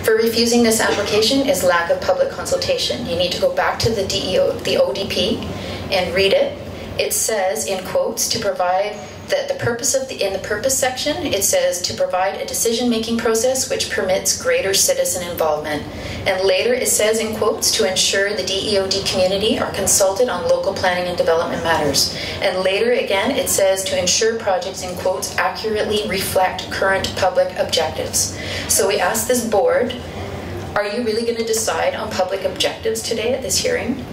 for refusing this application is lack of public consultation. You need to go back to the ODP and read it. It says, in quotes, to provide that the purpose of in the purpose section, it says to provide a decision-making process which permits greater citizen involvement. And later it says, in quotes, to ensure the DEOD community are consulted on local planning and development matters. And later again, it says to ensure projects, in quotes, accurately reflect current public objectives. So we asked this board, are you really going to decide on public objectives today at this hearing?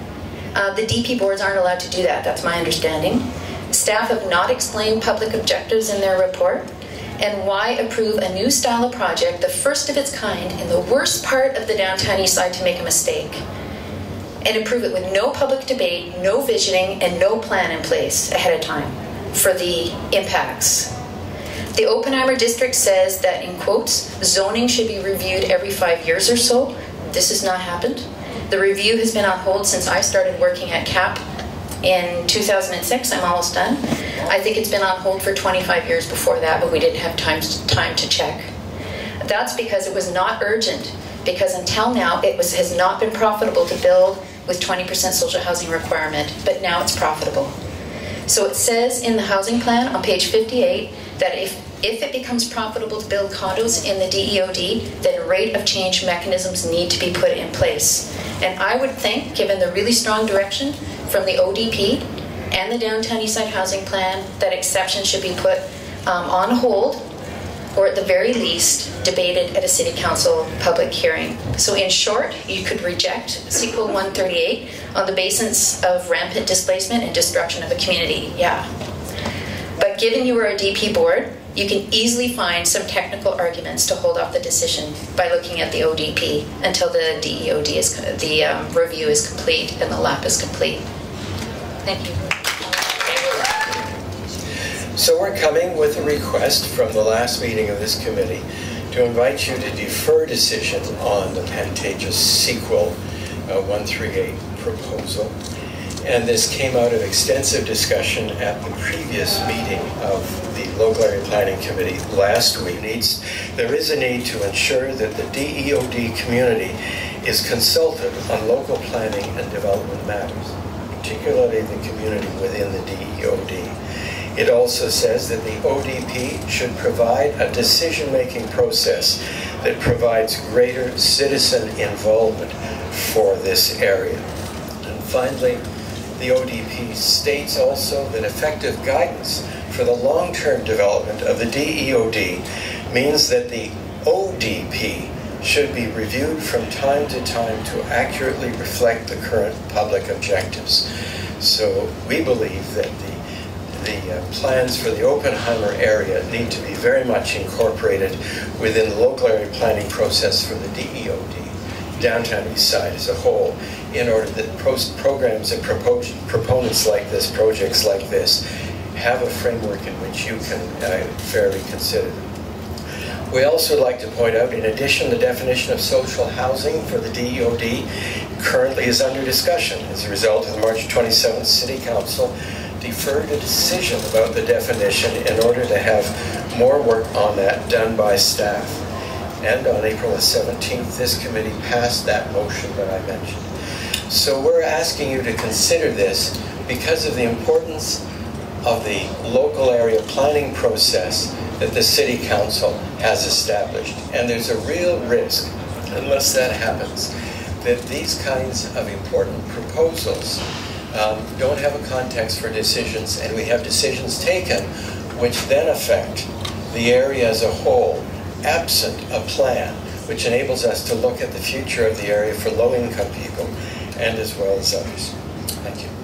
The DP boards aren't allowed to do that, that's my understanding. Staff have not explained public objectives in their report. And why approve a new style of project, the first of its kind, in the worst part of the downtown east side to make a mistake? And approve it with no public debate, no visioning, and no plan in place ahead of time for the impacts. The Oppenheimer district says that, in quotes, zoning should be reviewed every 5 years or so. This has not happened. The review has been on hold since I started working at CAP in 2006. I'm almost done. I think it's been on hold for 25 years before that, but we didn't have time to check. That's because it was not urgent, because until now it has not been profitable to build with 20% social housing requirement, but now it's profitable. So it says in the housing plan on page 58 that if it becomes profitable to build condos in the DEOD, then rate of change mechanisms need to be put in place. And I would think, given the really strong direction from the ODP and the Downtown Eastside Housing Plan, that exceptions should be put on hold, or at the very least, debated at a City Council public hearing. So in short, you could reject Sequel138 on the basis of rampant displacement and destruction of a community, yeah. But given you are a DP board, you can easily find some technical arguments to hold off the decision by looking at the ODP until the DEOD review is complete and the LAP is complete. Thank you. So we're coming with a request from the last meeting of this committee to invite you to defer decision on the Pantages Sequel 138 proposal. And this came out of extensive discussion at the previous meeting of the Local Area Planning Committee last week. There is a need to ensure that the DEOD community is consulted on local planning and development matters, particularly the community within the DEOD. It also says that the ODP should provide a decision-making process that provides greater citizen involvement for this area. And finally, the ODP states also that effective guidance for the long-term development of the DEOD means that the ODP should be reviewed from time to time to accurately reflect the current public objectives. So we believe that the plans for the Oppenheimer area need to be very much incorporated within the local area planning process for the DEOD, Downtown East Side as a whole, in order that programs and proponents like this, projects like this, have a framework in which you can fairly consider them. We also would like to point out, in addition, the definition of social housing for the DEOD currently is under discussion. As a result of the March 27th City Council deferred a decision about the definition in order to have more work on that done by staff. And on April the 17th, this committee passed that motion that I mentioned. So we're asking you to consider this because of the importance of the local area planning process that the City Council has established. And there's a real risk, unless that happens, that these kinds of important proposals don't have a context for decisions, and we have decisions taken which then affect the area as a whole, absent a plan which enables us to look at the future of the area for low-income people and as well as others. Thank you.